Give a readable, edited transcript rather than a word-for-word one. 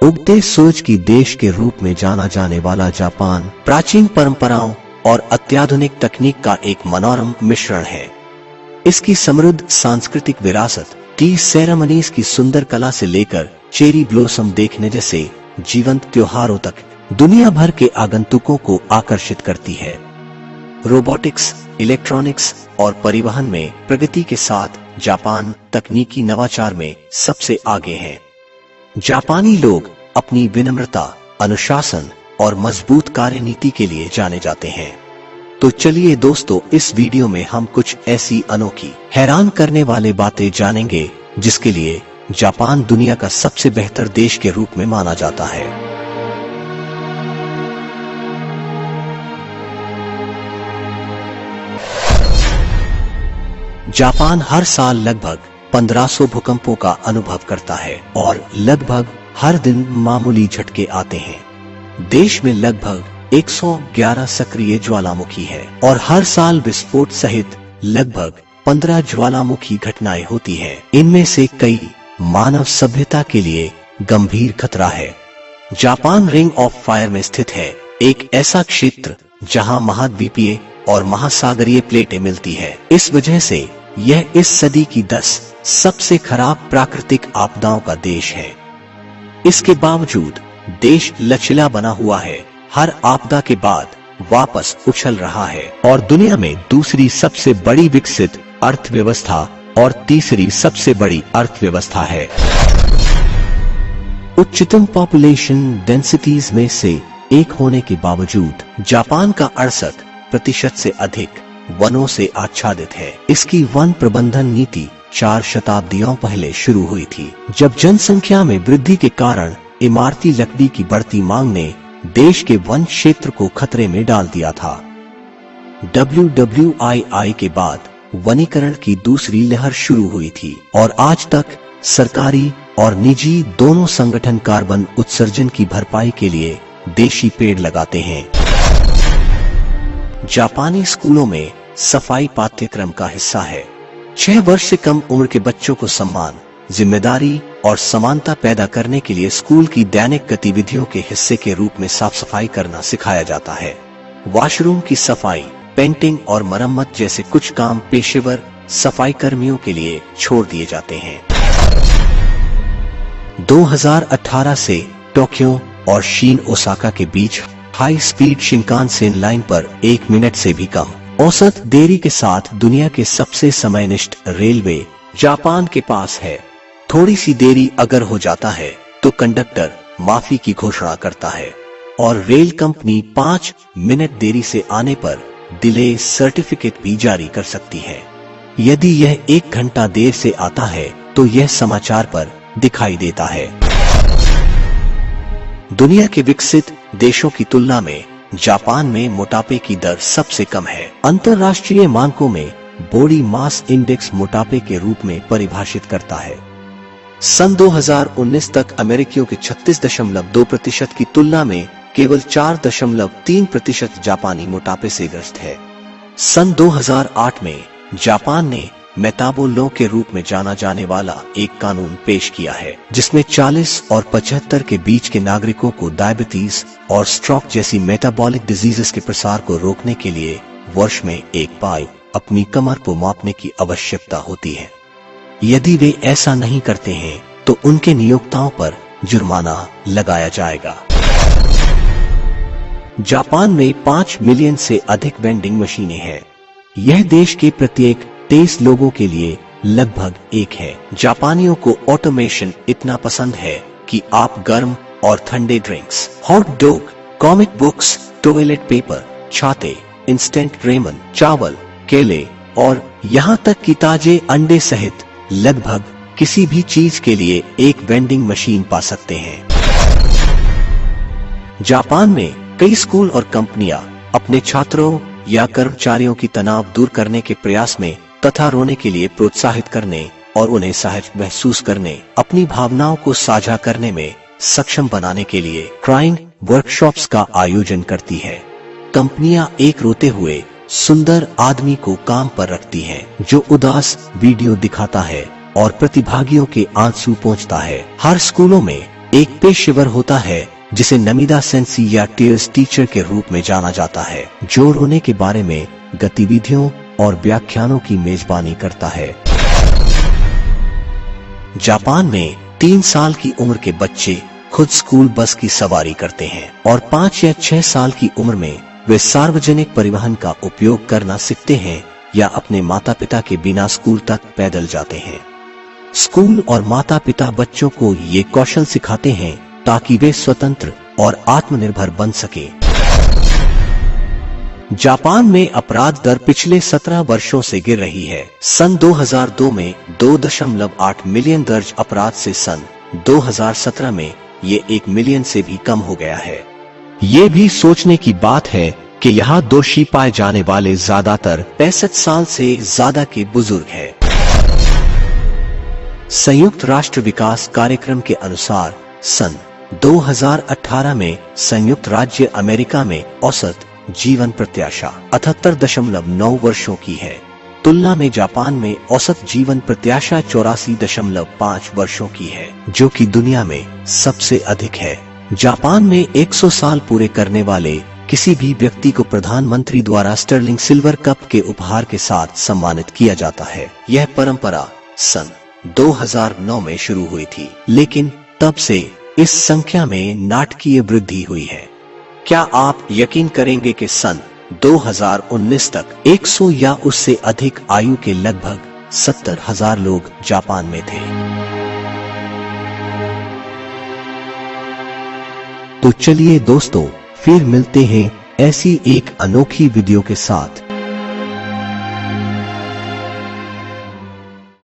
उगते सूरज की देश के रूप में जाना जाने वाला जापान प्राचीन परंपराओं और अत्याधुनिक तकनीक का एक मनोरम मिश्रण है। इसकी समृद्ध सांस्कृतिक विरासत, टी सेरेमनीज की सुंदर कला से लेकर चेरी ब्लॉसम देखने जैसे जीवंत त्योहारों तक दुनिया भर के आगंतुकों को आकर्षित करती है। रोबोटिक्स, इलेक्ट्रॉनिक्स और परिवहन में प्रगति के साथ जापान तकनीकी नवाचार में सबसे आगे है। जापानी लोग अपनी विनम्रता, अनुशासन और मजबूत कार्यनीति के लिए जाने जाते हैं। तो चलिए दोस्तों, इस वीडियो में हम कुछ ऐसी अनोखी, हैरान करने वाले बातें जानेंगे जिसके लिए जापान दुनिया का सबसे बेहतर देश के रूप में माना जाता है। जापान हर साल लगभग 1500 भूकंपों का अनुभव करता है और लगभग हर दिन मामूली झटके आते हैं। देश में लगभग 111 सक्रिय ज्वालामुखी है और हर साल विस्फोट सहित लगभग 15 ज्वालामुखी घटनाएं होती हैं। इनमें से कई मानव सभ्यता के लिए गंभीर खतरा है। जापान रिंग ऑफ फायर में स्थित है, एक ऐसा क्षेत्र जहां महाद्वीपीय और महासागरीय प्लेटें मिलती है। इस वजह से यह इस सदी की 10 सबसे खराब प्राकृतिक आपदाओं का देश है। इसके बावजूद देश लचीला बना हुआ है, हर आपदा के बाद वापस उछल रहा है और दुनिया में दूसरी सबसे बड़ी विकसित अर्थव्यवस्था और तीसरी सबसे बड़ी अर्थव्यवस्था है। उच्चतम पॉपुलेशन डेंसिटीज में से एक होने के बावजूद जापान का 68% से अधिक वनों से आच्छादित है। इसकी वन प्रबंधन नीति 4 शताब्दियों पहले शुरू हुई थी, जब जनसंख्या में वृद्धि के कारण इमारती लकड़ी की बढ़ती मांग ने देश के वन क्षेत्र को खतरे में डाल दिया था। WWII के बाद वनीकरण की दूसरी लहर शुरू हुई थी और आज तक सरकारी और निजी दोनों संगठन कार्बन उत्सर्जन की भरपाई के लिए देशी पेड़ लगाते हैं। जापानी स्कूलों में सफाई पाठ्यक्रम का हिस्सा है। 6 वर्ष से कम उम्र के बच्चों को सम्मान, जिम्मेदारी और समानता पैदा करने के लिए स्कूल की दैनिक गतिविधियों के हिस्से के रूप में साफ सफाई करना सिखाया जाता है। वॉशरूम की सफाई, पेंटिंग और मरम्मत जैसे कुछ काम पेशेवर सफाई कर्मियों के लिए छोड़ दिए जाते हैं। 2018 से टोक्यो और शीन ओसाका के बीच हाई स्पीड शिंकानसेन लाइन पर 1 मिनट से भी कम औसत देरी के साथ दुनिया के सबसे समयनिष्ठ रेलवे जापान के पास है। थोड़ी सी देरी अगर हो जाता है तो कंडक्टर माफी की घोषणा करता है और रेल कंपनी 5 मिनट देरी से आने पर डिले सर्टिफिकेट भी जारी कर सकती है। यदि यह 1 घंटा देर से आता है तो यह समाचार पर दिखाई देता है। दुनिया के विकसित देशों की तुलना में जापान में मोटापे की दर सबसे कम है। अंतर्राष्ट्रीय मानकों में बॉडी मास इंडेक्स मोटापे के रूप में परिभाषित करता है। सन 2019 तक अमेरिकियों के 36.2% की तुलना में केवल 4.3% जापानी मोटापे से ग्रस्त है। सन 2008 में जापान ने मेटाबोलो के रूप में जाना जाने वाला एक कानून पेश किया है, जिसमें 40 और 75 के बीच के नागरिकों को डायबिटीज और स्ट्रोक जैसी मेटाबॉलिक डिजीजेस के प्रसार को रोकने के लिए वर्ष में एक बार अपनी कमर को मापने की आवश्यकता होती है। यदि वे ऐसा नहीं करते हैं तो उनके नियोक्ताओं पर जुर्माना लगाया जाएगा। जापान में 5 मिलियन से अधिक वेंडिंग मशीनें हैं। यह देश के प्रत्येक 23 लोगों के लिए लगभग एक है। जापानियों को ऑटोमेशन इतना पसंद है कि आप गर्म और ठंडे drinks, hot dog, comic books, toilet paper, छाते, इंस्टेंट रेमन, चावल, केले और यहाँ तक कि ताजे अंडे सहित लगभग किसी भी चीज के लिए एक वेंडिंग मशीन पा सकते हैं। जापान में कई स्कूल और कंपनियां अपने छात्रों या कर्मचारियों की तनाव दूर करने के प्रयास में तथा रोने के लिए प्रोत्साहित करने और उन्हें सहज महसूस करने, अपनी भावनाओं को साझा करने में सक्षम बनाने के लिए क्राइंग वर्कशॉप्स का आयोजन करती है। कंपनियां एक रोते हुए सुंदर आदमी को काम पर रखती हैं, जो उदास वीडियो दिखाता है और प्रतिभागियों के आंसू पोंछता है। हर स्कूलों में एक पेशेवर होता है जिसे नमिदा सेंसी या टीयर्स टीचर के रूप में जाना जाता है, जो रोने के बारे में गतिविधियों और व्याख्यानों की मेजबानी करता है। जापान में 3 साल की उम्र के बच्चे खुद स्कूल बस की सवारी करते हैं और 5 या 6 साल की उम्र में वे सार्वजनिक परिवहन का उपयोग करना सीखते हैं या अपने माता पिता के बिना स्कूल तक पैदल जाते हैं। स्कूल और माता पिता बच्चों को ये कौशल सिखाते हैं ताकि वे स्वतंत्र और आत्मनिर्भर बन सके। जापान में अपराध दर पिछले 17 वर्षों से गिर रही है। सन 2002 में 2.8 मिलियन दर्ज अपराध से सन 2017 में ये 1 मिलियन से भी कम हो गया है। ये भी सोचने की बात है कि यहाँ दोषी पाए जाने वाले ज्यादातर 65 साल से ज्यादा के बुजुर्ग हैं। संयुक्त राष्ट्र विकास कार्यक्रम के अनुसार सन 2018 में संयुक्त राज्य अमेरिका में औसत जीवन प्रत्याशा 78.9 वर्षों की है। तुलना में जापान में औसत जीवन प्रत्याशा 84.5 वर्षों की है, जो कि दुनिया में सबसे अधिक है। जापान में 100 साल पूरे करने वाले किसी भी व्यक्ति को प्रधानमंत्री द्वारा स्टर्लिंग सिल्वर कप के उपहार के साथ सम्मानित किया जाता है। यह परंपरा सन 2009 में शुरू हुई थी, लेकिन तब से इस संख्या में नाटकीय वृद्धि हुई है। क्या आप यकीन करेंगे कि सन 2019 तक 100 या उससे अधिक आयु के लगभग 70,000 लोग जापान में थे। तो चलिए दोस्तों, फिर मिलते हैं ऐसी एक अनोखी वीडियो के साथ।